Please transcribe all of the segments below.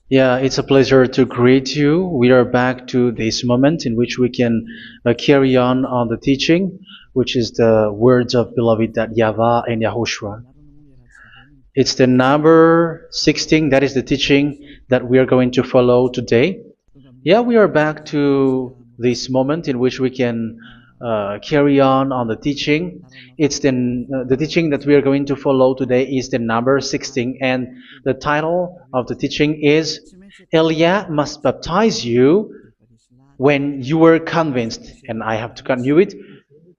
Yeah, it's a pleasure to greet you. We are back to this moment in which we can carry on the teaching, which is the words of beloved that YAHVAH and YAHOSHUA. It's the number 16, that is the teaching that we are going to follow today. Yeah, we are back to this moment in which we can carry on the teaching. It's the teaching that we are going to follow today is the number 16, and the title of the teaching is Elia must baptize you when you were convinced, and I have to continue it,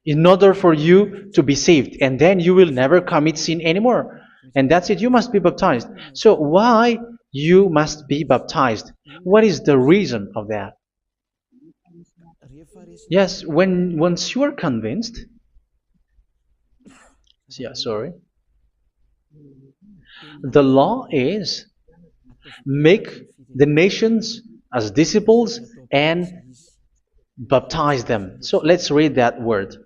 in order for you to be saved, and then you will never commit sin anymore. And that's it, you must be baptized. So why you must be baptized? What is the reason of that? Yes, once you are convinced, yeah, sorry, the law is make the nations as disciples and baptize them. So let's read that word.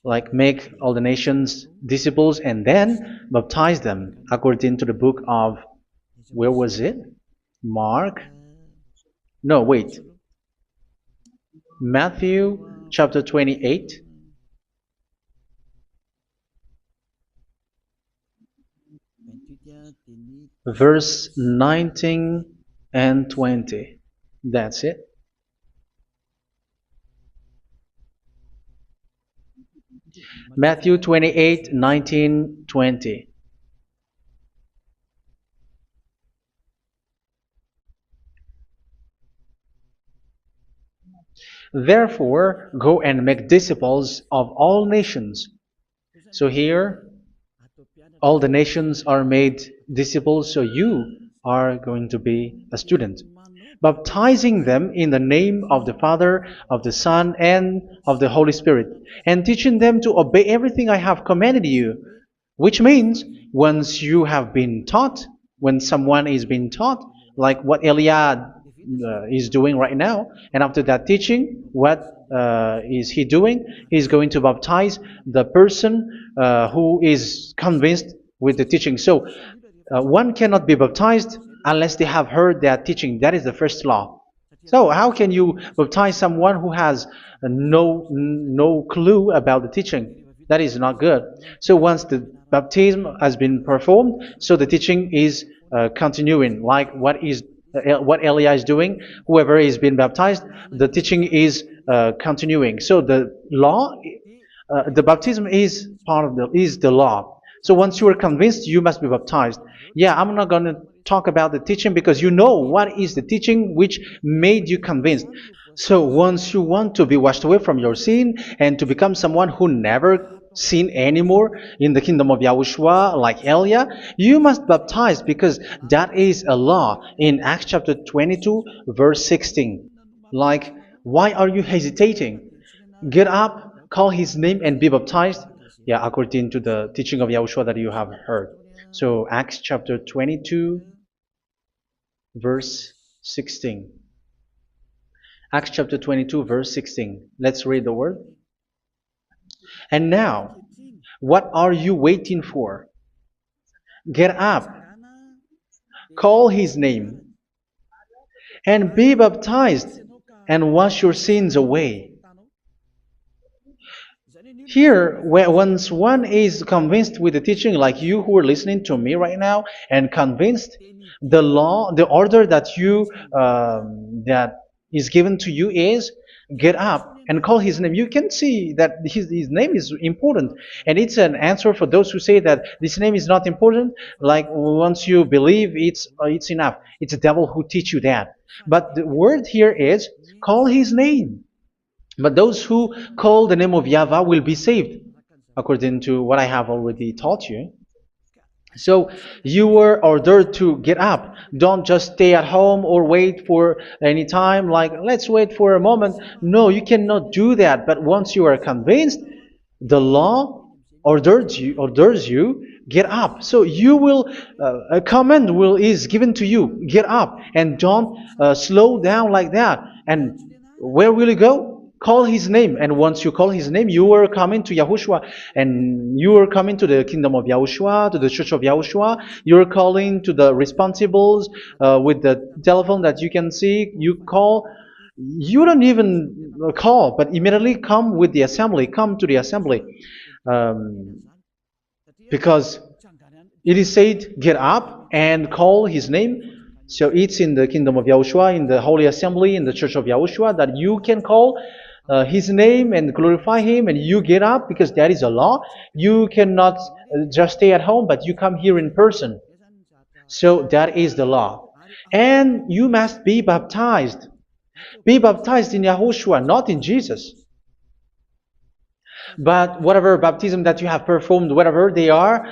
Like make all the nations disciples and then baptize them according to the book of, where was it? Mark? No, wait. Matthew chapter 28. Verse 19 and 20. That's it. Matthew 28, 19, 20. Therefore, go and make disciples of all nations. So here, all the nations are made disciples, so you are going to be a student. Baptizing them in the name of the Father, of the Son, and of the Holy Spirit, and teaching them to obey everything I have commanded you. Which means, once you have been taught, when someone is being taught, like what Elia is doing right now, and after that teaching, what is he doing? He's going to baptize the person who is convinced with the teaching. So one cannot be baptized unless they have heard that teaching. That is the first law. So how can you baptize someone who has no clue about the teaching? That is not good. So once the baptism has been performed, so the teaching is continuing, like what Elia is doing. Whoever is being baptized, the teaching is continuing. So the law, the baptism is part of the law. So once you are convinced, you must be baptized. Yeah, I'm not going to talk about the teaching because you know what is the teaching which made you convinced. So once you want to be washed away from your sin and to become someone who never sin anymore in the kingdom of YAHOSHUA, like Elia, you must baptize because that is a law in Acts chapter 22, verse 16. Like, why are you hesitating? Get up, call his name, and be baptized. Yeah, according to the teaching of YAHOSHUA that you have heard. So Acts chapter 22, verse 16. Acts chapter 22, verse 16. Let's read the word. And now, what are you waiting for? Get up, call his name, and be baptized, and wash your sins away. Here, once one is convinced with the teaching, like you who are listening to me right now, and convinced, the law, the order that that is given to you is get up and call his name. You can see that his name is important, and it's an answer for those who say that this name is not important. Like once you believe, it's enough. It's the devil who teach you that. But the word here is call his name. But those who call the name of YAHVAH will be saved, according to what I have already taught you. So you were ordered to get up. Don't just stay at home or wait for any time, like let's wait for a moment. No, you cannot do that. But once you are convinced, the law orders you get up. So you will a command is given to you, get up, and don't slow down like that. And where will you go? call his name, and once you call his name, you are coming to Yahushua, and you are coming to the kingdom of Yahushua, to the church of Yahushua. You are calling to the responsibles with the telephone that you can see. You call. You don't even call, but immediately come with the assembly. Come to the assembly, um, because it is said, get up and call his name. So it's in the kingdom of Yahushua, in the holy assembly, in the church of Yahushua, that you can call his name and glorify him, and you get up because that is a law. You cannot just stay at home, but you come here in person. So that is the law. And you must be baptized. Be baptized in Yahushua, not in Jesus. But whatever baptism that you have performed, whatever they are,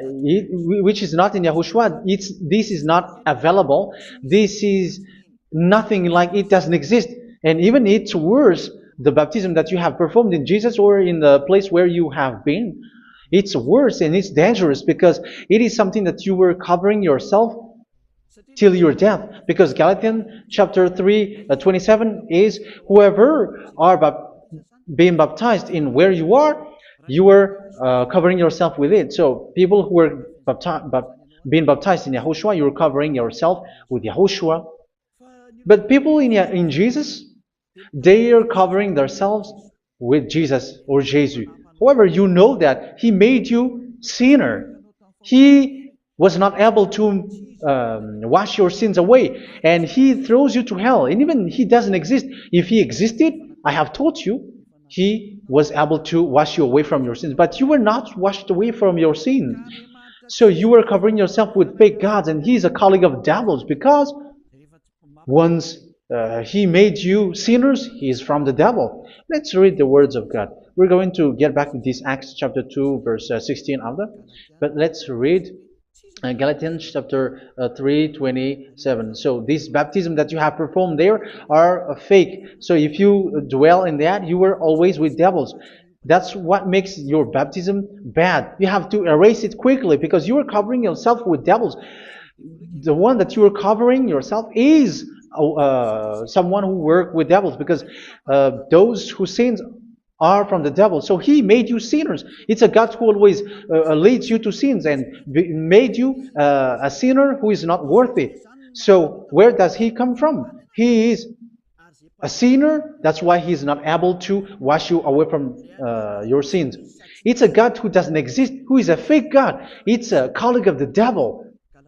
which is not in Yahushua, this is not available. This is nothing, like it doesn't exist. And even it's worse, the baptism that you have performed in Jesus or in the place where you have been. It's worse and it's dangerous because it is something that you were covering yourself till your death. Because Galatians chapter 3, 27 is, whoever are being baptized in where you are covering yourself with it. So people who were being baptized in Yahushua, you're covering yourself with Yahushua. But people in Jesus, they are covering themselves with Jesus or Jesus. However, you know that he made you sinner. He was not able to wash your sins away, and he throws you to hell. And even he doesn't exist. If he existed, I have told you, he was able to wash you away from your sins. But you were not washed away from your sins. So you were covering yourself with fake gods, and he is a colleague of devils, because once he made you sinners, he is from the devil. Let's read the words of God. We're going to get back to this Acts chapter 2, verse 16 after. But let's read Galatians chapter 3, 27. So this baptism that you have performed there are fake. So if you dwell in that, you were always with devils. That's what makes your baptism bad. You have to erase it quickly because you are covering yourself with devils. The one that you are covering yourself is someone who worked with devils, because those who sins are from the devil. So he made you sinners. It's a God who always leads you to sins and made you a sinner who is not worthy. So where does he come from? He is a sinner. That's why he is not able to wash you away from your sins. It's a God who doesn't exist, who is a fake God. It's a colleague of the devil.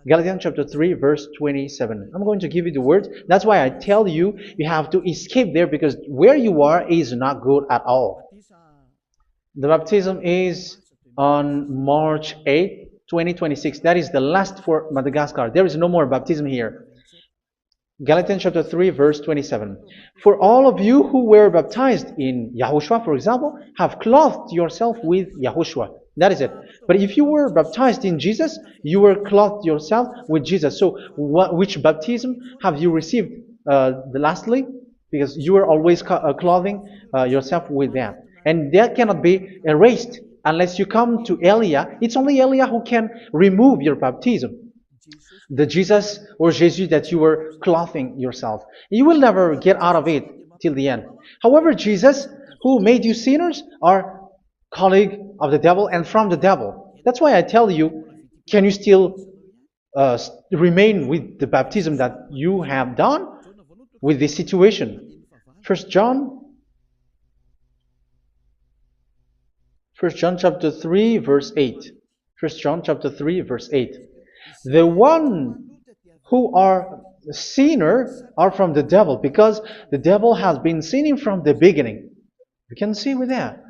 Galatians chapter 3, verse 27. I'm going to give you the words. That's why I tell you, you have to escape there, because where you are is not good at all. The baptism is on March 8, 2026. That is the last for Madagascar. There is no more baptism here. Galatians chapter 3, verse 27. For all of you who were baptized in Yahushua, for example, have clothed yourself with Yahushua. That is it. But if you were baptized in Jesus, you were clothed yourself with Jesus. So which baptism have you received lastly? Because you were always clothing yourself with that. And that cannot be erased unless you come to Elia. It's only Elia who can remove your baptism. The Jesus or Jesus that you were clothing yourself. You will never get out of it till the end. However, Jesus, who made you sinners, are colleague of the devil and from the devil. That's why I tell you, can you still remain with the baptism that you have done with this situation? First John chapter 3, verse 8. First John chapter 3, verse 8. The one who are sinner are from the devil, because the devil has been sinning from the beginning. You can see with that.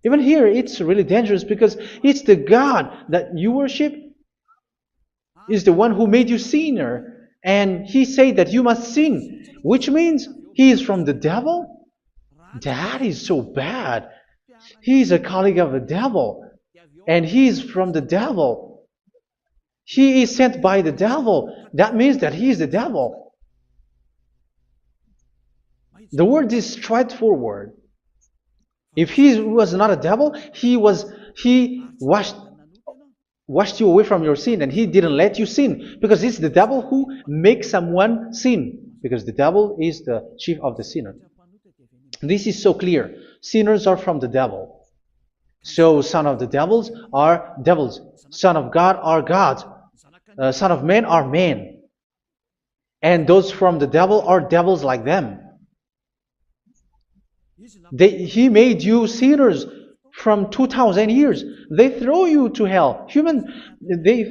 Even here, it's really dangerous, because it's the God that you worship is the one who made you sinner. And he said that you must sin, which means he is from the devil. That is so bad. He is a colleague of the devil. And he is from the devil. He is sent by the devil. That means that he is the devil. The word is straightforward. If he was not a devil, he washed you away from your sin, and he didn't let you sin, because it's the devil who makes someone sin, because the devil is the chief of the sinner. This is so clear. Sinners are from the devil. So son of the devils are devils. Son of God are God. Son of men are men. And those from the devil are devils like them. He made you sinners from 2000 years. They throw you to hell. He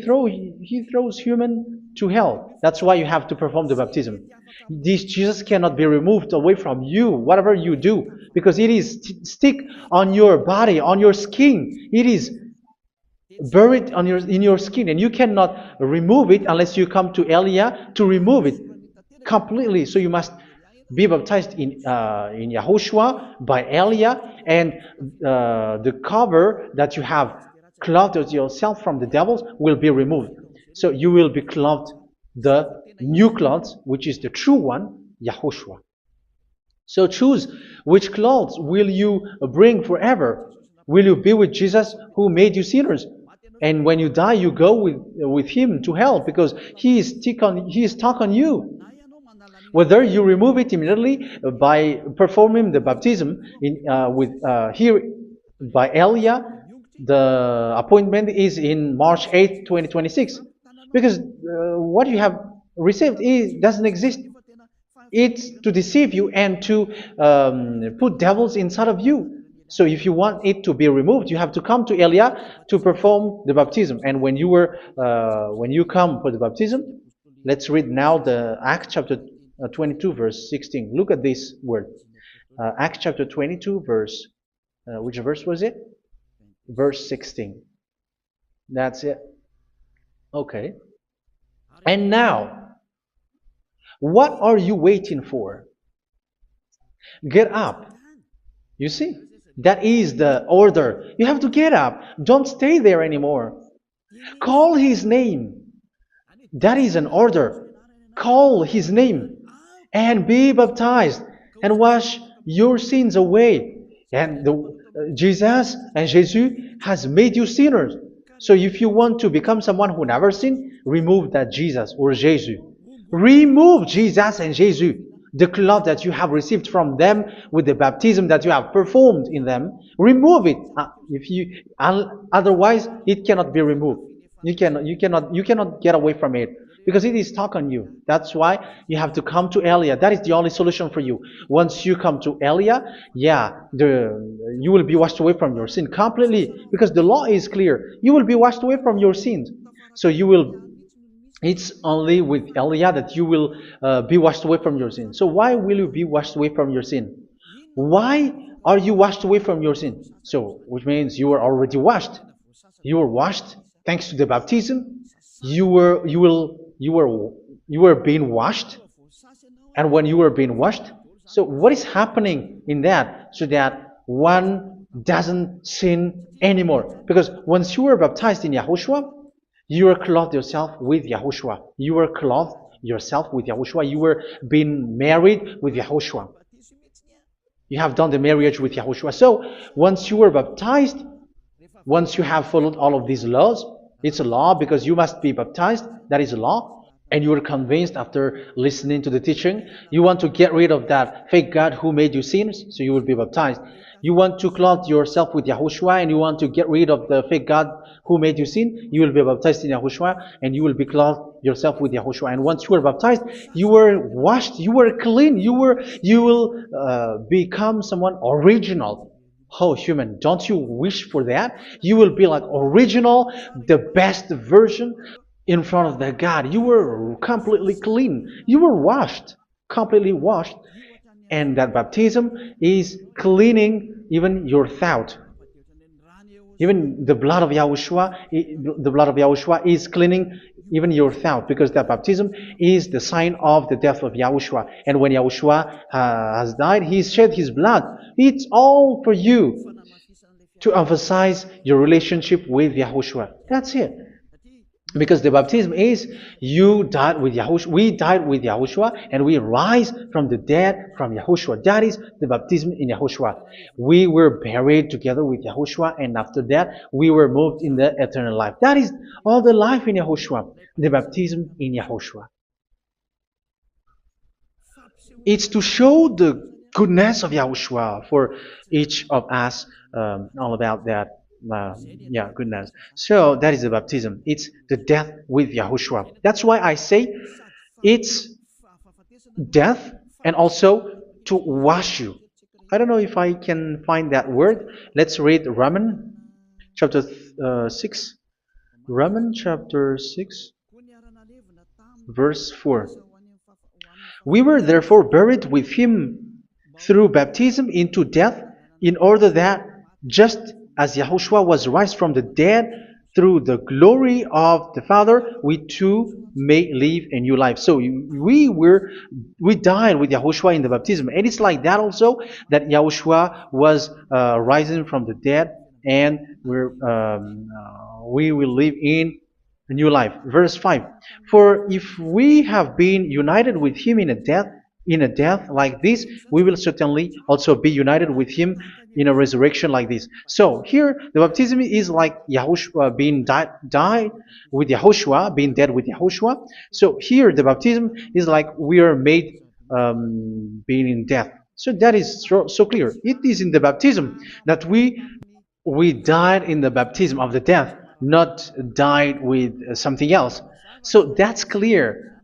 throws human to hell. That's why you have to perform the baptism. This Jesus cannot be removed away from you, whatever you do, because it is stick on your body, on your skin. It is buried in your skin, and you cannot remove it unless you come to Elia to remove it completely. So you must be baptized in Yahushua by Elia, and the cover that you have clothed yourself from the devils will be removed. So you will be clothed the new clothes, which is the true one, Yahushua. So choose which clothes will you bring forever. Will you be with Jesus who made you sinners? And when you die, you go with him to hell because he is stuck on you. Whether you remove it immediately by performing the baptism here by Elia, the appointment is in March 8th, 2026. Because what you have received doesn't exist. It's to deceive you and to put devils inside of you. So if you want it to be removed, you have to come to Elia to perform the baptism. And when you come for the baptism, let's read now the Acts chapter 22 verse 16. Look at this word. Acts chapter 22 verse, which verse was it? Verse 16. That's it. Okay. And now, what are you waiting for? Get up. You see, that is the order. You have to get up. Don't stay there anymore. Call his name. That is an order. Call his name and be baptized and wash your sins away. And Jesus has made you sinners. So if you want to become someone who never sinned, remove that Jesus or Jesus. Remove Jesus and Jesus, the cloth that you have received from them with the baptism that you have performed in them. Remove it. Otherwise, it cannot be removed. You cannot get away from it because it is stuck on you. That's why you have to come to Elia. That is the only solution for you. Once you come to Elia, you will be washed away from your sin completely because the law is clear. You will be washed away from your sins. So it's only with Elia that you will be washed away from your sin. So why will you be washed away from your sin? Why are you washed away from your sin? So, which means you are already washed. You were washed thanks to the baptism. You were being washed, and when you were being washed, so what is happening in that? So that one doesn't sin anymore. Because once you were baptized in Yahushua, you were clothed yourself with Yahushua. You were clothed yourself with Yahushua. You were being married with Yahushua. You have done the marriage with Yahushua. So once you were baptized, once you have followed all of these laws, it's a law because you must be baptized. That is a law. And you are convinced after listening to the teaching, you want to get rid of that fake God who made you sinners, so you will be baptized. You want to clothe yourself with Yahushua and you want to get rid of the fake God who made you sin, you will be baptized in Yahushua and you will be clothed yourself with Yahushua. And once you are baptized, you were washed, you were clean, you will become someone original. Oh, human, don't you wish for that? You will be like original, the best version in front of the God. You were completely clean. You were washed, completely washed. And that baptism is cleaning even your thought. Even the blood of Yahushua is cleaning even your thought, because that baptism is the sign of the death of Yahushua. And when Yahushua has died, he shed his blood. It's all for you to emphasize your relationship with Yahushua. That's it. Because the baptism is you died with Yahushua, we died with Yahushua, and we rise from the dead from Yahushua. That is the baptism in Yahushua. We were buried together with Yahushua, and after that we were moved in the eternal life. That is all the life in Yahushua, the baptism in Yahushua. It's to show goodness of Yahushua for each of us, all about that. Yeah, goodness. So that is the baptism. It's the death with Yahushua. That's why I say it's death and also to wash you. I don't know if I can find that word. Let's read Romans chapter 6. Romans chapter 6, verse 4. We were therefore buried with him through baptism into death, in order that, just as Yahushua was raised from the dead through the glory of the Father, we too may live a new life. So we died with Yahushua in the baptism, and it's like that also that Yahushua was rising from the dead, and we will live in a new life. Verse 5. For if we have been united with him in a death like this, we will certainly also be united with him in a resurrection like this. So here the baptism is like Yahushua being died with Yahushua, being dead with Yahushua. So here the baptism is like we are made being in death. So that is so clear. It is in the baptism that we died in the baptism of the death, not died with something else. So that's clear.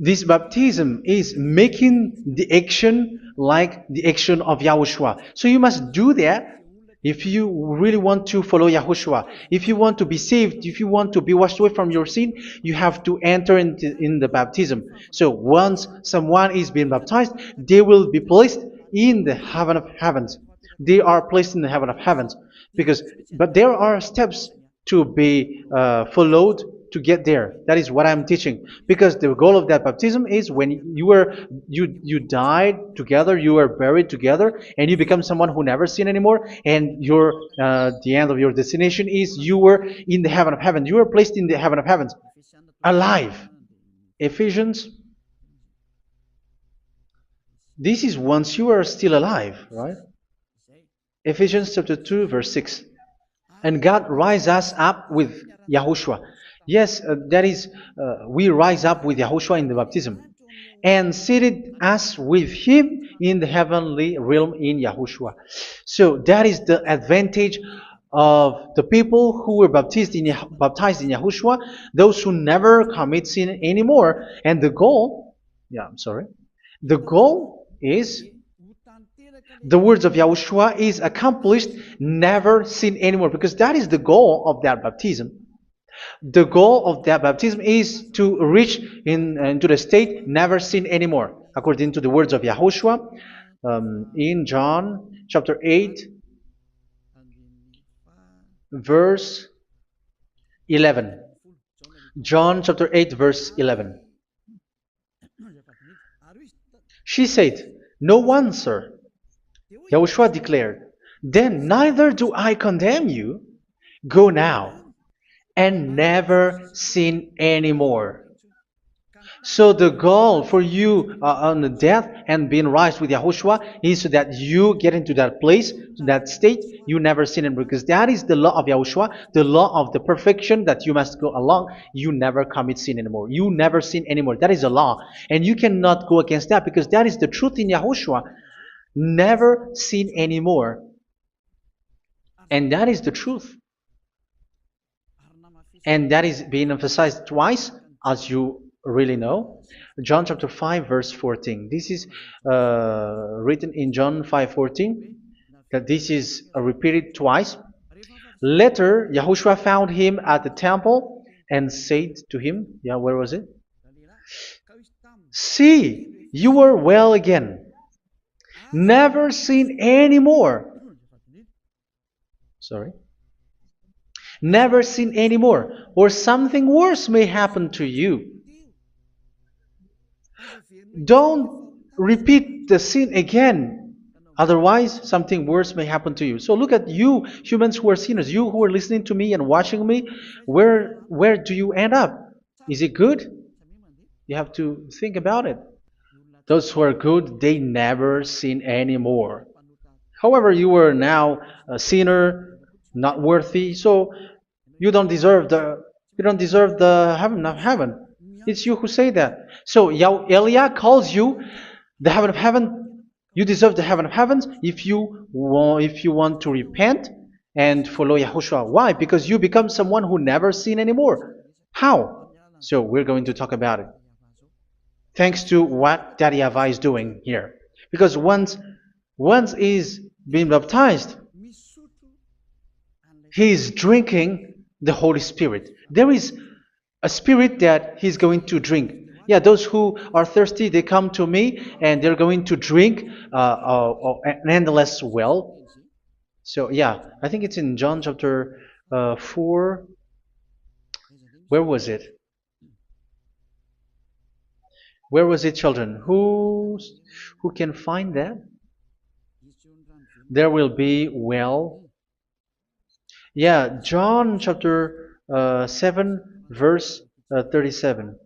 This baptism is making the action like the action of Yahushua. So you must do that if you really want to follow Yahushua. If you want to be saved, if you want to be washed away from your sin, you have to enter in the baptism. So once someone is being baptized, they will be placed in the heaven of heavens. They are placed in the heaven of heavens but there are steps to be followed to get there. That is what I'm teaching. Because the goal of that baptism is when you died together, you were buried together, and you become someone who never sin anymore. And the end of your destination is you were in the heaven of heaven. You were placed in the heaven of heavens, alive. Ephesians. This is once you are still alive, right? Ephesians chapter 2, verse 6. And God rise us up with Yahushua. Yes, that is, we rise up with Yahushua in the baptism. And seated us with him in the heavenly realm in Yahushua. So that is the advantage of the people who were baptized in Yahushua, those who never commit sin anymore. And the goal is the words of Yahushua is accomplished, never sin anymore, because that is the goal of that baptism. The goal of that baptism is to reach into the state never sin anymore, according to the words of Yahushua in John chapter 8, verse 11. John chapter 8, verse 11. She said, "No one, sir." Yahushua declared, "Then neither do I condemn you. Go now and never sin anymore." So the goal for you on the death and being raised with Yahushua is so that you get into that place, to that state, you never sin anymore. Because that is the law of Yahushua, the law of the perfection that you must go along. You never commit sin anymore. You never sin anymore. That is a law. And you cannot go against that because that is the truth in Yahushua. Never sin anymore. And that is the truth. And that is being emphasized twice, as you really know. John chapter 5, verse 14. This is written in John 5:14. That this is repeated twice. Later, Yahushua found him at the temple and said to him, where was it? "See, you are well again. Never sin anymore." Sorry. Never sin anymore, or something worse may happen to you. Don't repeat the sin again. Otherwise, something worse may happen to you. So look at you, humans who are sinners, you who are listening to me and watching me. Where do you end up? Is it good? You have to think about it. Those who are good, they never sin anymore. However, you are now a sinner, not worthy, so you don't deserve the heaven of heaven. It's you who say that. So Eliah calls you the heaven of heaven You deserve the heaven of heavens if you want to repent and follow Yahushua. Why? Because you become someone who never sin anymore. How? So we're going to talk about it. Thanks to what Daddy YAHVAH is doing here. Because once he's been baptized, he is drinking the Holy Spirit. There is a spirit that he's going to drink. Yeah, those who are thirsty, they come to me and they're going to drink an endless well. So, yeah, I think it's in John chapter 4. Where was it? Where was it, children? Who can find that? There will be well. Yeah, John chapter 7, verse 37.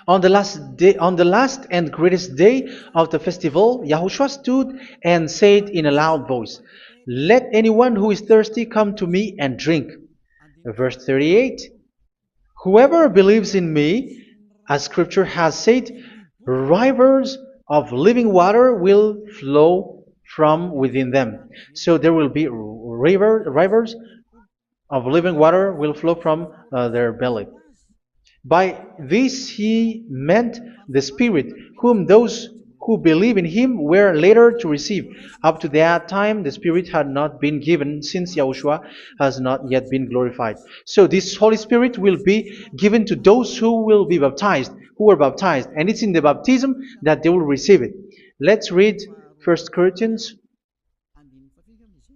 On the last and greatest day of the festival, Yahushua stood and said in a loud voice, "Let anyone who is thirsty come to me and drink." Verse 38, "Whoever believes in me, as scripture has said, rivers of living water will flow from within them." So there will be rivers of living water will flow from their belly. By this he meant the Spirit, whom those who believe in him were later to receive. Up to that time, the Spirit had not been given, since Yahushua has not yet been glorified. So this Holy Spirit will be given to those who will be baptized, who were baptized, and it's in the baptism that they will receive it. Let's read 1 Corinthians.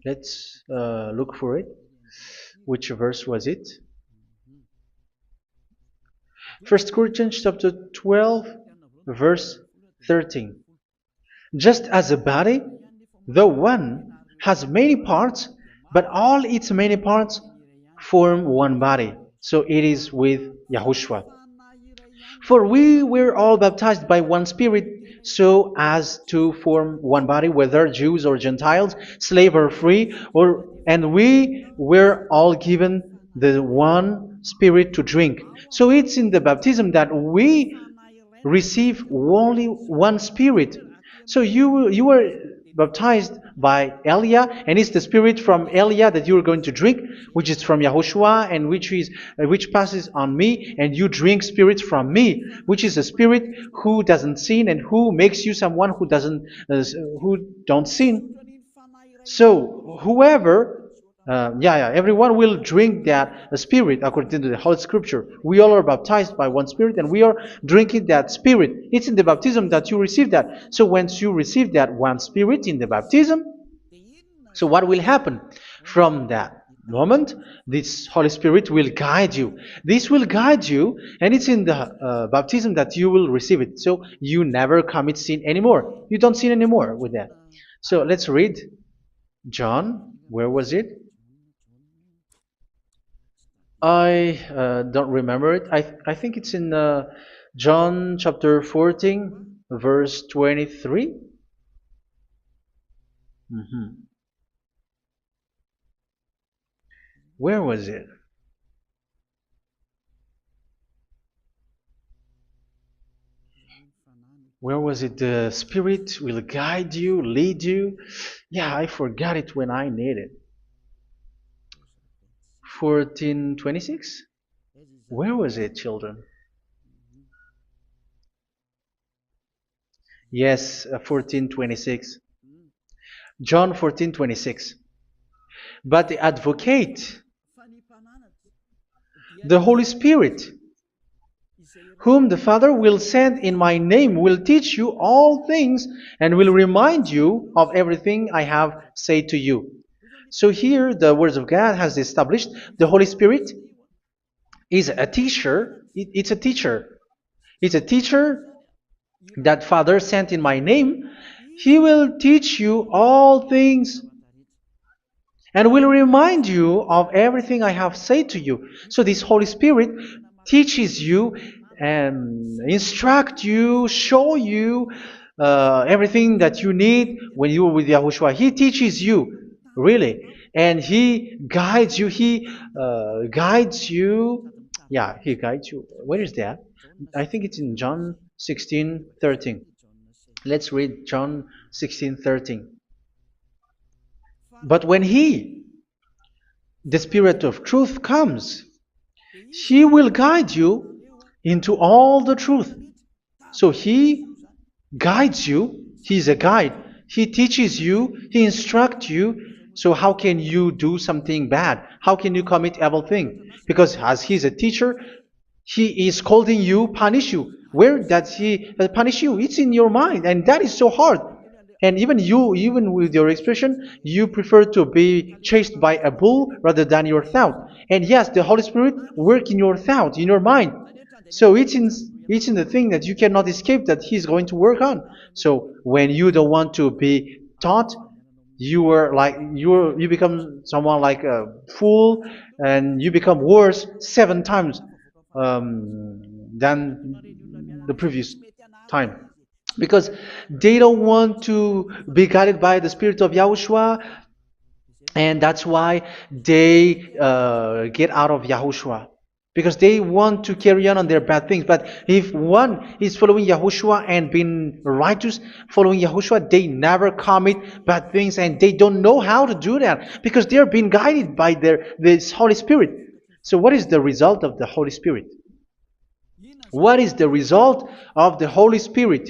Let's look for it. Which verse was it? 1 Corinthians chapter 12, verse 13. Just as a body, though one, has many parts, but all its many parts form one body. So it is with Yahushua. For we were all baptized by one Spirit, so as to form one body, whether Jews or Gentiles, slave or free, and we were all given the one Spirit to drink. So it's in the baptism that we receive only one Spirit. So you were baptized by Elia, and it's the Spirit from Elia that you are going to drink, which is from Yahushua, and which passes on me, and you drink Spirit from me, which is a Spirit who doesn't sin and who makes you someone who don't sin. So whoever everyone will drink that Spirit according to the Holy Scripture. We all are baptized by one Spirit, and we are drinking that Spirit. It's in the baptism that you receive that. So once you receive that one Spirit in the baptism, so what will happen? From that moment, this Holy Spirit will guide you. This will guide you, and it's in the baptism that you will receive it. So you never commit sin anymore. You don't sin anymore with that. So let's read John. Where was it? I don't remember it. I think it's in John chapter 14, verse 23. Mhm. Where was it? Where was it? The Spirit will guide you, lead you. Yeah, I forgot it when I need it. 14:26? Where was it, children? Yes, 14:26. John 14:26. But the advocate, the Holy Spirit, whom the Father will send in my name, will teach you all things and will remind you of everything I have said to you. So here the words of God has established the Holy Spirit is a teacher. It's a teacher. It's a teacher that Father sent in my name. He will teach you all things and will remind you of everything I have said to you. So this Holy Spirit teaches you and instruct you, show you everything that you need when you are with Yahushua. He teaches you, really, and He guides you. He guides you. Yeah, He guides you. Where is that? I think it's in John 16:13. Let's read John 16:13. But when He, the Spirit of truth, comes, He will guide you into all the truth. So He guides you. He's a guide. He teaches you. He instructs you. So how can you do something bad? How can you commit evil thing? Because as He's a teacher, He is scolding you, punish you. Where does He punish you? It's in your mind, and that is so hard. And even you, even with your expression, you prefer to be chased by a bull rather than your thought. And yes, the Holy Spirit work in your thought, in your mind. So it's in the thing that you cannot escape that He's going to work on. So when you don't want to be taught, you become someone like a fool, and you become worse 7 times than the previous time, because they don't want to be guided by the Spirit of Yahushua, and that's why they get out of Yahushua, because they want to carry on their bad things. But if one is following Yahushua and being righteous, following Yahushua, they never commit bad things, and they don't know how to do that because they're being guided by this Holy Spirit. So what is the result of the Holy Spirit? What is the result of the Holy Spirit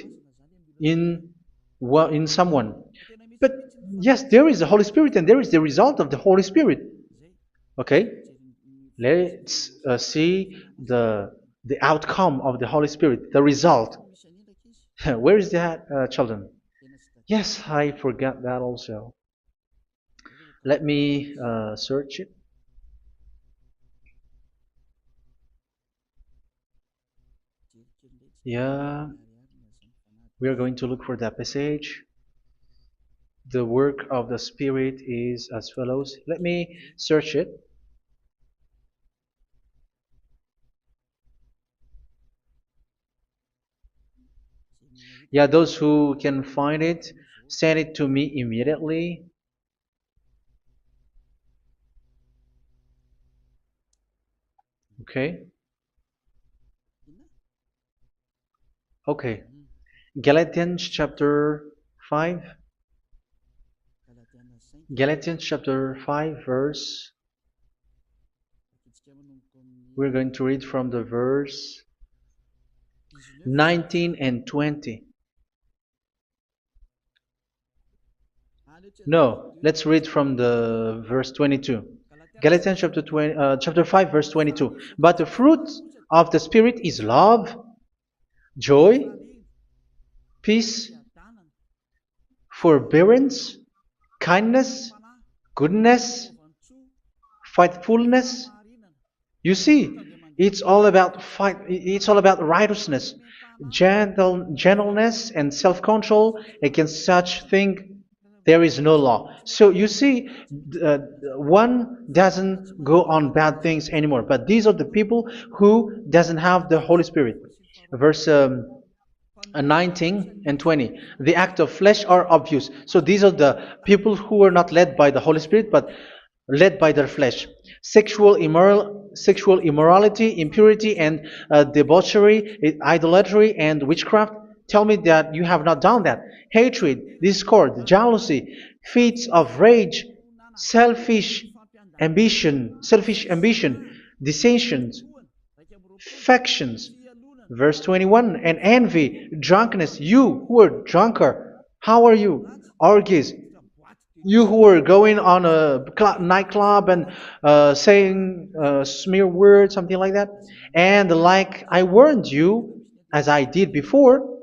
in in someone? But yes, there is the Holy Spirit, and there is the result of the Holy Spirit. Okay, let's see the outcome of the Holy Spirit, the result. Where is that, children? Yes, I forgot that also. Let me search it. Yeah, we are going to look for that passage. The work of the Spirit is as follows. Let me search it. Yeah, those who can find it, send it to me immediately. Okay. Okay. Galatians chapter 5. Galatians chapter 5 verse. We're going to read from the verse 19 and 20. No, let's read from the verse 22. Galatians chapter 5 verse 22. But the fruit of the Spirit is love, joy, peace, forbearance, kindness, goodness, faithfulness. You see, it's all about righteousness, gentleness, and self-control. Against such thing there is no law. So you see, uh, one doesn't go on bad things anymore. But these are the people who doesn't have the Holy Spirit. Verse 19 and 20. The act of flesh are obvious. So these are the people who are not led by the Holy Spirit, but led by their flesh. Sexual immorality, impurity, and debauchery, idolatry, and witchcraft. Tell me that you have not done that. Hatred, discord, jealousy, fits of rage, selfish ambition, dissensions, factions. Verse 21, and envy, drunkenness. You who are drunkard, how are you? Orgies. You who are going on a nightclub and saying smear words, something like that. And like I warned you, as I did before,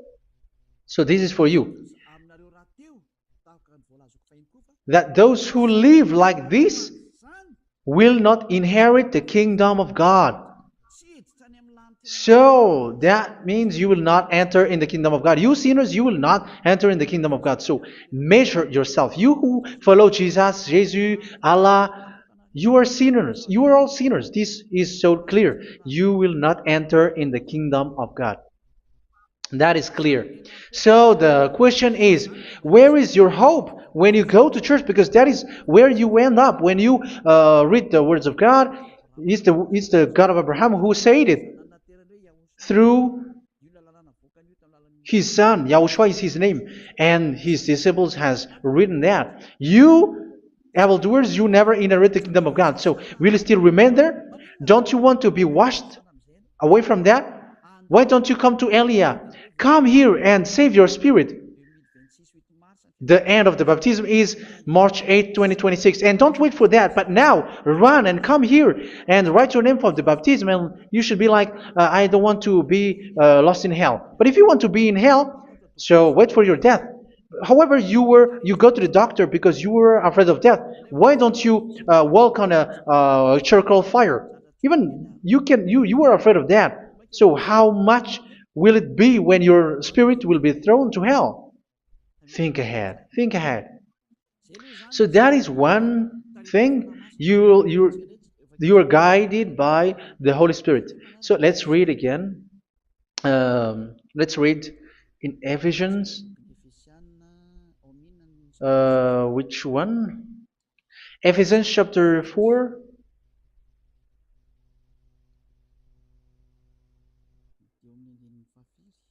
so this is for you, that those who live like this will not inherit the kingdom of God. So that means you will not enter in the kingdom of God. You sinners, you will not enter in the kingdom of God. So measure yourself. You who follow Jesus, Allah, you are sinners. You are all sinners. This is so clear. You will not enter in the kingdom of God. That is clear. So the question is, where is your hope when you go to church? Because that is where you end up. When you read the words of God, it's the God of Abraham who said it through His son, Yahushua is his name, and his disciples has written that. You evildoers, you never inherit the kingdom of God. So will you still remain there? Don't you want to be washed away from that? Why don't you come to Elia? Come here and save your spirit. The end of the baptism is March 8, 2026. And don't wait for that, but now run and come here and write your name for the baptism. And you should be like, I don't want to be lost in hell. But if you want to be in hell, so wait for your death. However, you go to the doctor because you were afraid of death. Why don't you walk on a charcoal fire? Even you were afraid of that. So how much will it be when your spirit will be thrown to hell? Think ahead. Think ahead. So that is one thing. You are guided by the Holy Spirit. So let's read again. Let's read in Ephesians. Which one? Ephesians chapter 4.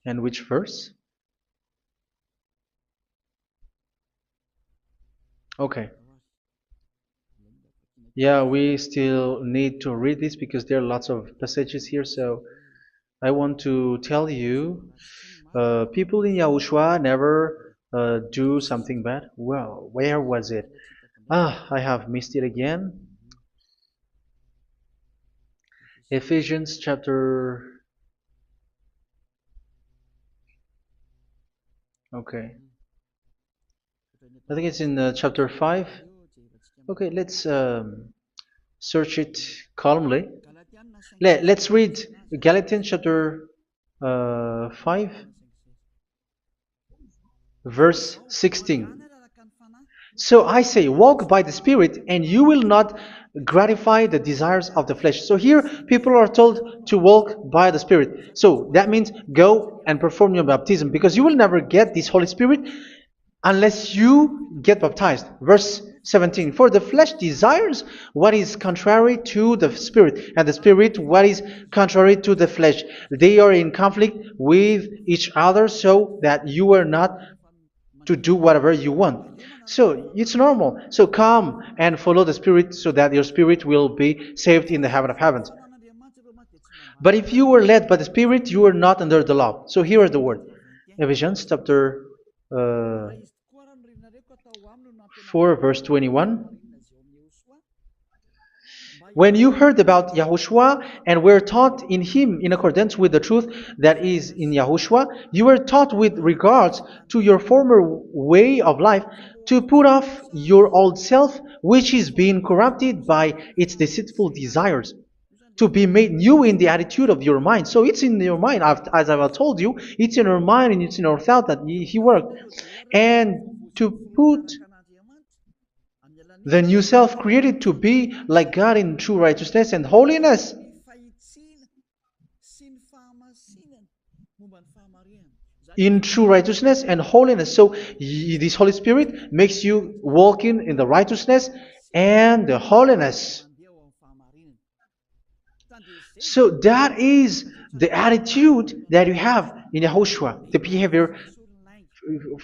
And which verse? Okay. Yeah, we still need to read this because there are lots of passages here. So I want to tell you, people in Yahushua never do something bad. Well, where was it? I have missed it again. Ephesians chapter. Okay. I think it's in chapter 5. Okay, let's search it calmly. Let's read Galatians chapter 5, verse 16. So I say, walk by the Spirit, and you will not gratify the desires of the flesh. So here, people are told to walk by the Spirit. So that means go and perform your baptism, because you will never get this Holy Spirit unless you get baptized. Verse 17. For the flesh desires what is contrary to the Spirit, and the Spirit what is contrary to the flesh. They are in conflict with each other, so that you are not to do whatever you want. So it's normal. So come and follow the Spirit so that your spirit will be saved in the heaven of heavens. But if you were led by the Spirit, you are not under the law. So here is the word. Ephesians chapter 4 verse 21. When you heard about Yahushua and were taught in him in accordance with the truth that is in Yahushua, you were taught with regards to your former way of life to put off your old self, which is being corrupted by its deceitful desires, to be made new in the attitude of your mind. So it's in your mind, as I've told you, it's in your mind and it's in your thought that he worked. And to put the new self created to be like God in true righteousness and holiness. In true righteousness and holiness. So this Holy Spirit makes you walking in the righteousness and the holiness. So that is the attitude that you have in Yahushua, the behavior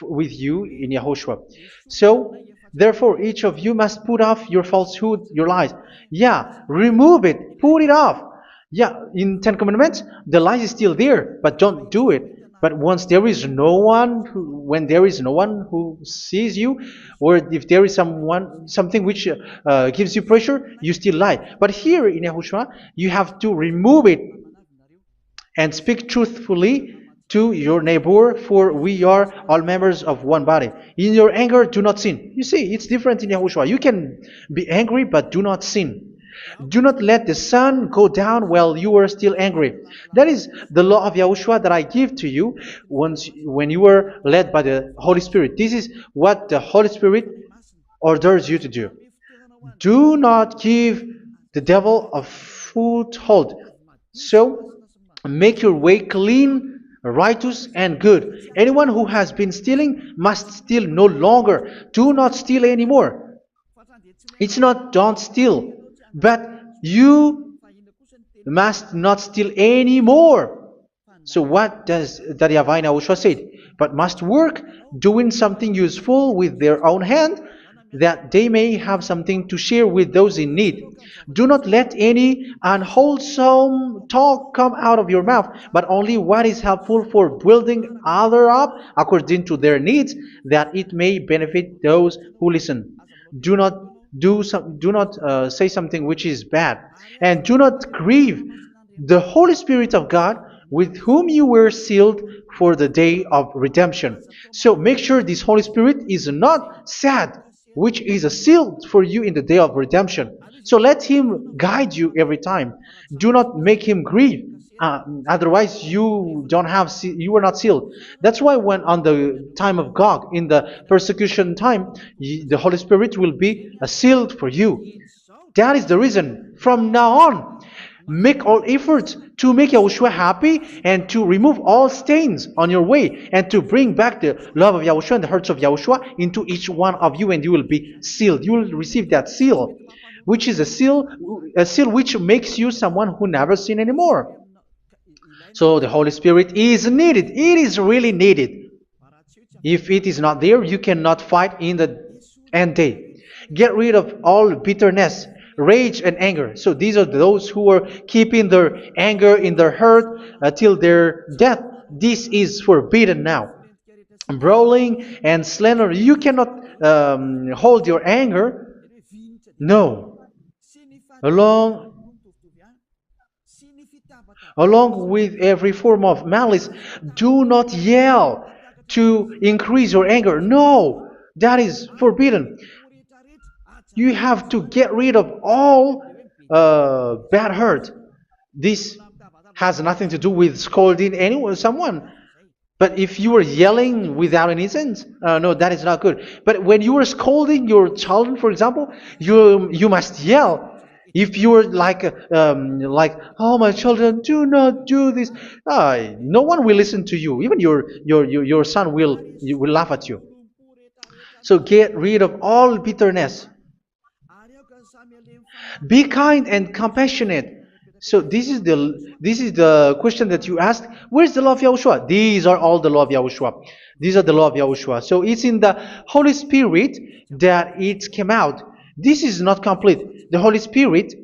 with you in Yahushua. So therefore, each of you must put off your falsehood, your lies. Yeah, remove it, put it off. Yeah, in Ten Commandments, the lie is still there, but don't do it. But once there is no one, when there is no one who sees you, or if there is something which gives you pressure, you still lie. But here in Yahushua, you have to remove it and speak truthfully to your neighbor, for we are all members of one body. In your anger, do not sin. You see, it's different in Yahushua. You can be angry, but do not sin. Do not let the sun go down while you are still angry. That is the law of Yahushua that I give to you when you were led by the Holy Spirit. This is what the Holy Spirit orders you to do. Do not give the devil a foothold. So, make your way clean, righteous, and good. Anyone who has been stealing must steal no longer. Do not steal anymore. It's not don't steal, but you must not steal anymore. So what does the YAHVAH YAHOSHUA said? But must work doing something useful with their own hand, that they may have something to share with those in need. Do not let any unwholesome talk come out of your mouth, but only what is helpful for building other up according to their needs, that it may benefit those who listen. Do not do not say something which is bad, and do not grieve the Holy Spirit of God, with whom you were sealed for the day of redemption. So make sure this Holy Spirit is not sad, which is a seal for you in the day of redemption. So let Him guide you every time. Do not make Him grieve. Otherwise, you were not sealed. That's why when on the time of God, in the persecution time, the Holy Spirit will be sealed for you. That is the reason. From now on, make all efforts to make Yahushua happy and to remove all stains on your way and to bring back the love of Yahushua and the hearts of Yahushua into each one of you, and you will be sealed. You will receive that seal, which is a seal which makes you someone who never sin anymore. So the Holy Spirit is needed. It is really needed. If it is not there, you cannot fight in the end day. Get rid of all bitterness, rage, and anger. So these are those who are keeping their anger in their heart till their death. This is forbidden now. Brawling and slander. You cannot hold your anger. No. Along Along with every form of malice, do not yell to increase your anger. No, that is forbidden. You have to get rid of all bad hurt. This has nothing to do with scolding anyone, someone. But if you are yelling without any sense, no, that is not good. But when you are scolding your children, for example, you must yell. If you are like, oh my children, do not do this, no one will listen to you. Even your son will laugh at you. So get rid of all bitterness. Be kind and compassionate. So this is the question that you asked. Where's the law of Yahushua? These are all the law of Yahushua. These are the law of Yahushua. So it's in the Holy Spirit that it came out. This is not complete. The Holy Spirit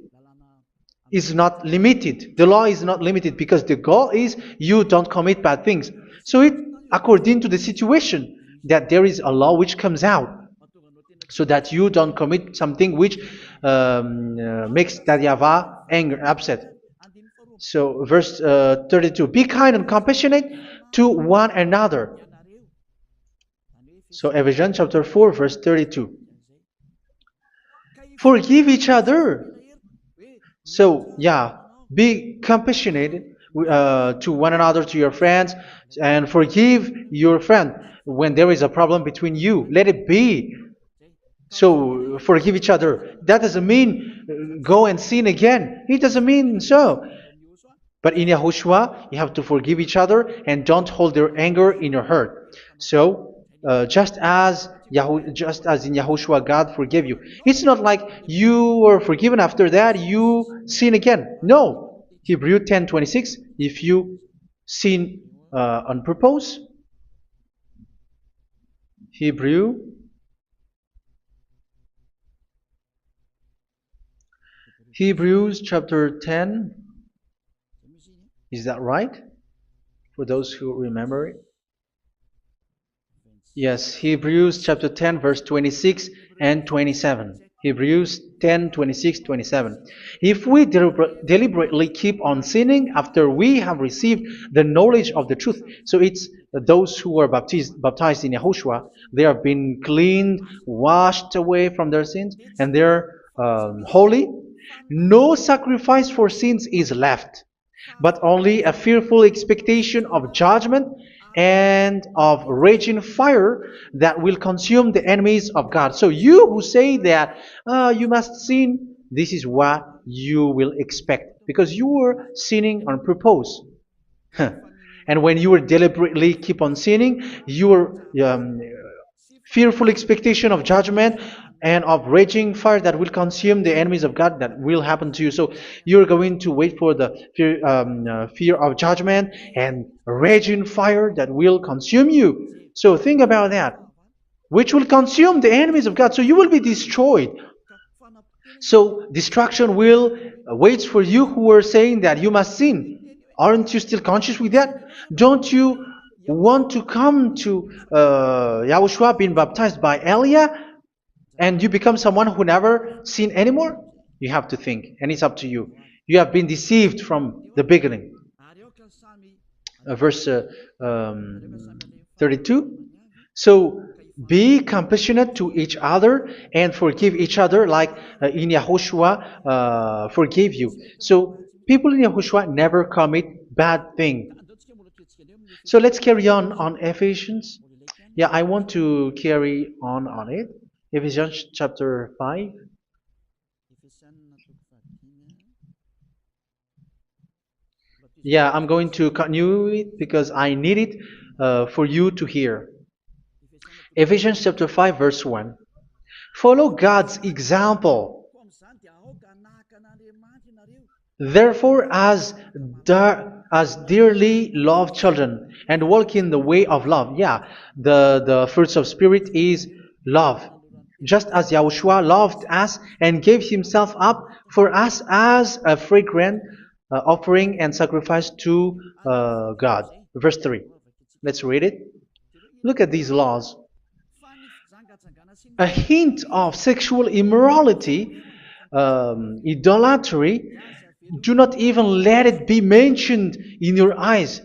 is not limited. The law is not limited because the goal is you don't commit bad things. So it according to the situation that there is a law which comes out, so that you don't commit something which makes that YAHVAH anger, upset. So verse 32, be kind and compassionate to one another. So Ephesians chapter 4 verse 32. Forgive each other. So yeah, be compassionate to one another, to your friends, and forgive your friend when there is a problem between you. Let it be. So forgive each other. That doesn't mean go and sin again. It doesn't mean so. But in Yahushua, you have to forgive each other and don't hold your anger in your heart. So just as in Yahushua, God forgave you. It's not like you were forgiven after that you sin again. No. Hebrew 10:26. If you sin on purpose, Hebrews chapter 10. Is that right? For those who remember it? Yes, Hebrews chapter 10 verse 26 and 27. Hebrews 10, 26, 27. If we deliberately keep on sinning after we have received the knowledge of the truth, so it's those who are baptized in Yahushua, they have been cleaned, washed away from their sins, and they're holy. No sacrifice for sins is left, but only a fearful expectation of judgment and of raging fire that will consume the enemies of God. So you who say that you must sin, this is what you will expect, because you were sinning on purpose. And when you were deliberately keep on sinning, your fearful expectation of judgment and of raging fire that will consume the enemies of God that will happen to you. So you're going to wait for the fear of judgment and raging fire that will consume you. So think about that, which will consume the enemies of God. So you will be destroyed. So destruction will wait for you who are saying that you must sin. Aren't you still conscious with that? Don't you want to come to Yahushua being baptized by Elia and you become someone who never sin anymore? You have to think, and it's up to you. You have been deceived from the beginning. Verse 32. So be compassionate to each other and forgive each other like in Yahushua forgave you. So people in Yahushua never commit bad thing. So let's carry on Ephesians. Yeah, I want to carry on it. Ephesians chapter 5. Yeah, I'm going to continue it because I need it for you to hear. Ephesians chapter 5 verse 1. Follow God's example. Therefore, as dearly loved children, and walk in the way of love. Yeah, the fruits of spirit is love. Just as Yahushua loved us and gave himself up for us as a fragrant offering and sacrifice to God. Verse 3. Let's read it. Look at these laws. A hint of sexual immorality, idolatry, do not even let it be mentioned in your eyes,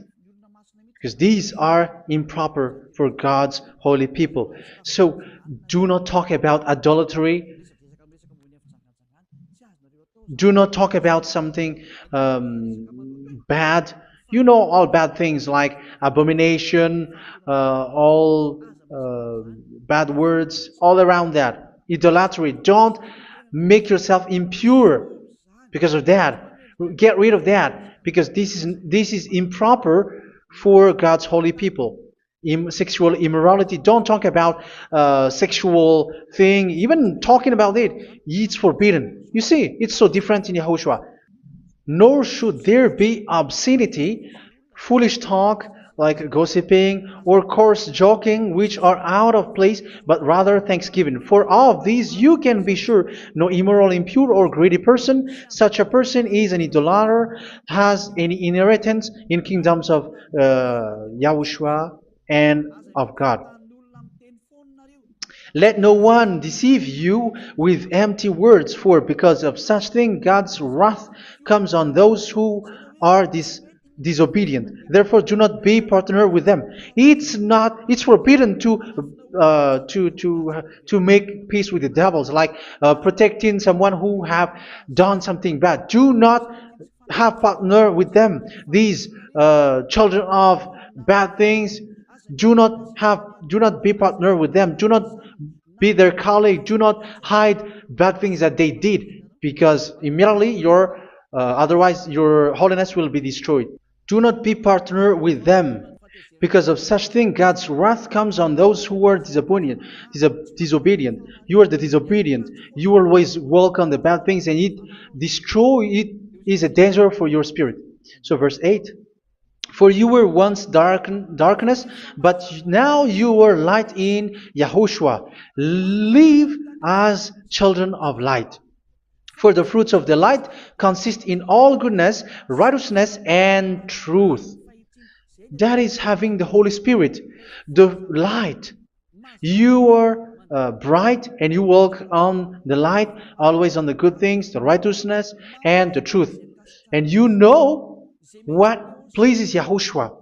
because these are improper for God's holy people. So do not talk about idolatry. Do not talk about something bad. You know all bad things like abomination, all bad words, all around that. Idolatry. Don't make yourself impure because of that. Get rid of that because this is improper for God's holy people. Sexual immorality. Don't talk about sexual thing. Even talking about it, it's forbidden. You see, it's so different in Yahushua. Nor should there be obscenity, foolish talk like gossiping or coarse joking, which are out of place, but rather thanksgiving. For of these you can be sure: no immoral, impure, or greedy person, such a person is an idolater, has any inheritance in kingdoms of Yahushua and of God. Let no one deceive you with empty words, for because of such thing God's wrath comes on those who are disobedient. Therefore, do not be partner with them. It's forbidden to make peace with the devils, like protecting someone who have done something bad. Do not have partner with them. These children of bad things, do not be partner with them. Do not be their colleague. Do not hide bad things that they did, because immediately otherwise your holiness will be destroyed. Do not be partner with them. Because of such thing, God's wrath comes on those who are disobedient. You are the disobedient. You always walk on the bad things, and it is a danger for your spirit. So verse 8. For you were once darkness, but now you are light in Yahushua. Live as children of light. For the fruits of the light consist in all goodness, righteousness, and truth. That is having the Holy Spirit, the light. You are bright and you walk on the light, always on the good things, the righteousness, and the truth. And you know what pleases Yahushua.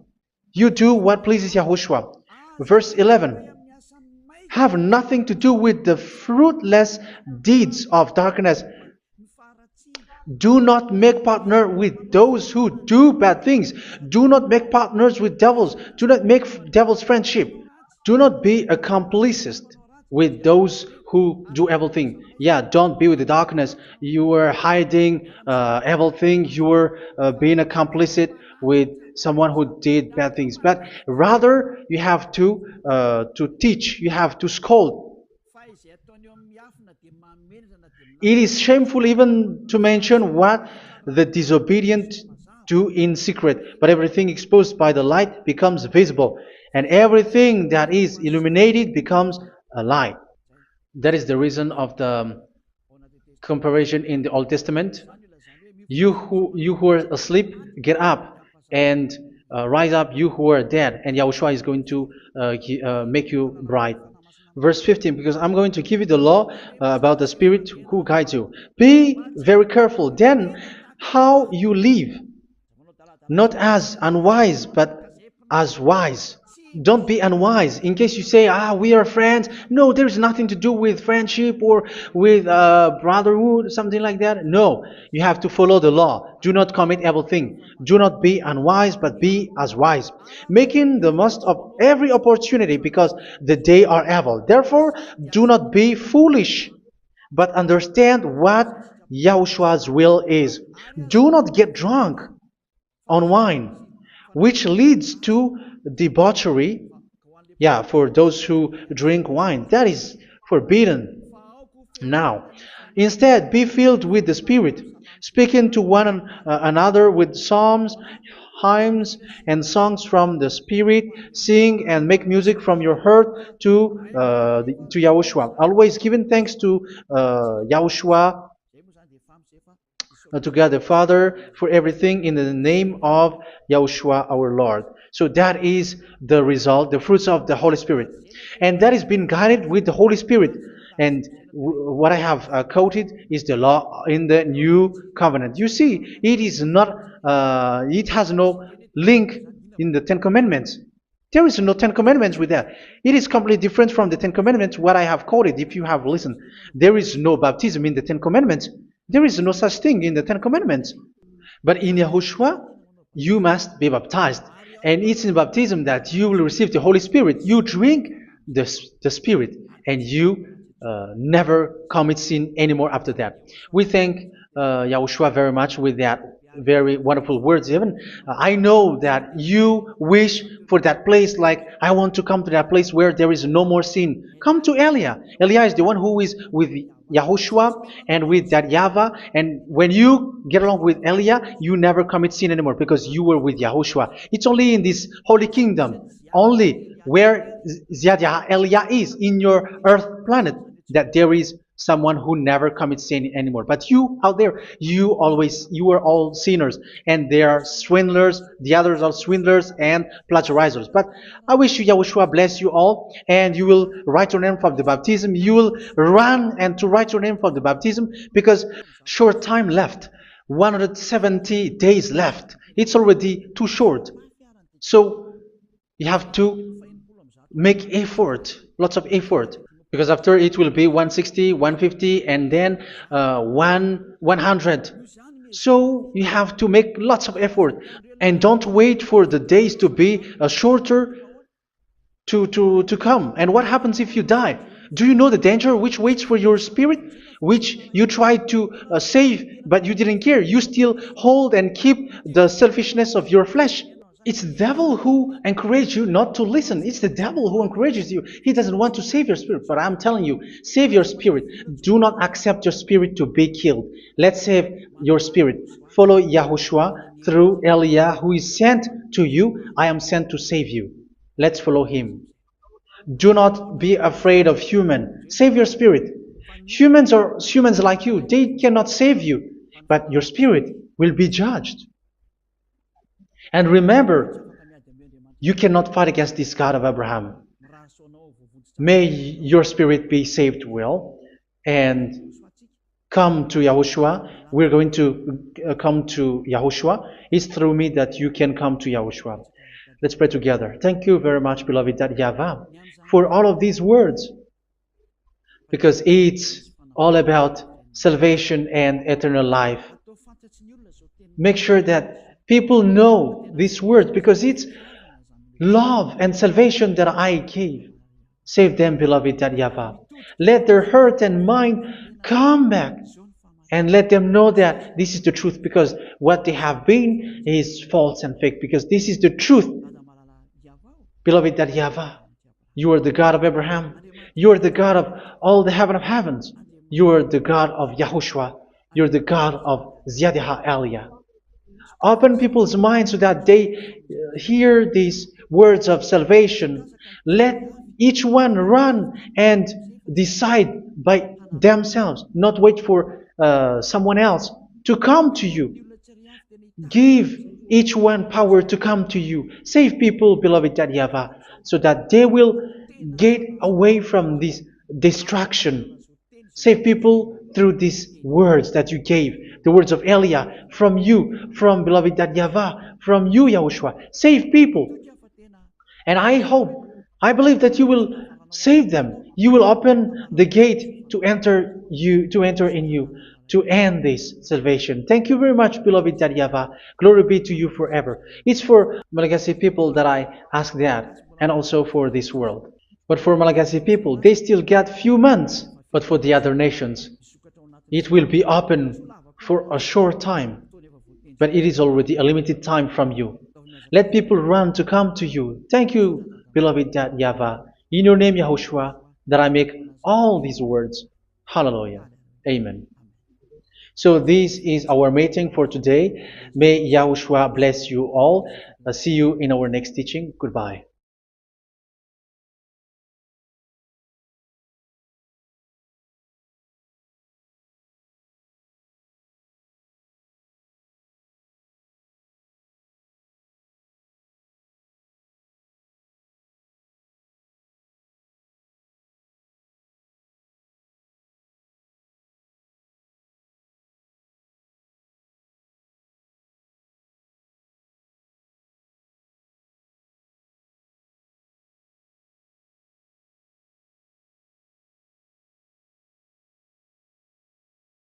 You do what pleases Yahushua. Verse 11. Have nothing to do with the fruitless deeds of darkness. Do not make partner with those who do bad things. Do not make partners with devils. Do not make devils friendship. Do not be a complicit with those who do evil thing. Yeah, don't be with the darkness. You are hiding evil thing. You are being a complicit with someone who did bad things. But rather, you have to teach. You have to scold. It is shameful even to mention what the disobedient do in secret, but everything exposed by the light becomes visible, and everything that is illuminated becomes a light. That is the reason of the comparison in the Old Testament. You who are asleep, get up and rise up, you who are dead, and Yahushua is going to make you bright. Verse 15, because I'm going to give you the law about the Spirit who guides you. Be very careful then how you live, not as unwise, but as wise. Don't be unwise. In case you say, we are friends. No, there's nothing to do with friendship or with brotherhood, something like that. No, you have to follow the law. Do not commit evil thing. Do not be unwise, but be as wise, making the most of every opportunity, because the day are evil. Therefore, do not be foolish, but understand what Yahushua's will is. Do not get drunk on wine, which leads to debauchery. Yeah, for those who drink wine, that is forbidden now. Instead, be filled with the Spirit, speaking to one another with psalms, hymns, and songs from the Spirit. Sing and make music from your heart to Yahushua. Always giving thanks to Yahushua, to God the Father, for everything in the name of Yahushua our Lord. So that is the result, the fruits of the Holy Spirit. And that is being guided with the Holy Spirit. And what I have quoted is the law in the new covenant. You see, it is not, it has no link in the Ten Commandments. There is no Ten Commandments with that. It is completely different from the Ten Commandments, what I have quoted, if you have listened. There is no baptism in the Ten Commandments. There is no such thing in the Ten Commandments. But in Yahushua, you must be baptized. And it's in baptism that you will receive the Holy Spirit. You drink the Spirit, and you never commit sin anymore after that. We thank Yahushua very much with that very wonderful words. Even I know that you wish for that place, like I want to come to that place where there is no more sin. Come to Elia. Elia is the one who is with Yahushua and with that YAHVAH, and when you get along with Elia, you never commit sin anymore because you were with Yahushua. It's only in this holy kingdom, only where Ziad Elia is, in your earth planet, that there is someone who never commits sin anymore. But you out there, you are all sinners, and they are swindlers. The others are swindlers and plagiarizers. But I wish you, Yahushua, bless you all, and you will write your name for the baptism. You will run and to write your name for the baptism, because short time left, 170 days left. It's already too short. So you have to make effort, lots of effort. Because after it will be 160, 150, and then 100. So you have to make lots of effort. And don't wait for the days to be shorter to come. And what happens if you die? Do you know the danger which waits for your spirit? Which you tried to save, but you didn't care. You still hold and keep the selfishness of your flesh. It's the devil who encourages you not to listen. It's the devil who encourages you. He doesn't want to save your spirit. But I'm telling you, save your spirit. Do not accept your spirit to be killed. Let's save your spirit. Follow Yahushua through Elia, who is sent to you. I am sent to save you. Let's follow him. Do not be afraid of human. Save your spirit. Humans are humans like you. They cannot save you. But your spirit will be judged. And remember, you cannot fight against this God of Abraham. May your spirit be saved well and come to Yahushua. We're going to come to Yahushua. It's through me that you can come to Yahushua. Let's pray together. Thank you very much, beloved YAHVAH, for all of these words, because it's all about salvation and eternal life. Make sure that people know these words, because it's love and salvation that I gave. Save them, beloved YAHVAH. Let their heart and mind come back, and let them know that this is the truth, because what they have been is false and fake, because this is the truth. Beloved YAHVAH, you are the God of Abraham. You are the God of all the heaven of heavens. You are the God of YAHOSHUA. You're the God of Ziyadiha Aliyah. Open people's minds so that they hear these words of salvation. Let each one run and decide by themselves, not wait for someone else to come to you. Give each one power to come to you. Save people, beloved YAHVAH, so that they will get away from this distraction. Save people through these words that you gave, the words of Elia, from you, from beloved YAHVAH, from you, Yahushua. Save people. And I believe that you will save them. You will open the gate to enter in you, to end this salvation. Thank you very much, beloved YAHVAH. Glory be to you forever. It's for Malagasy people that I ask that, and also for this world. But for Malagasy people, they still get few months. But for the other nations, it will be open for a short time. But it is already a limited time from you. Let people run to come to you. Thank you, beloved YAHVAH. In your name, Yahushua, that I make all these words. Hallelujah. Amen. So this is our meeting for today. May Yahushua bless you all. See you in our next teaching. Goodbye.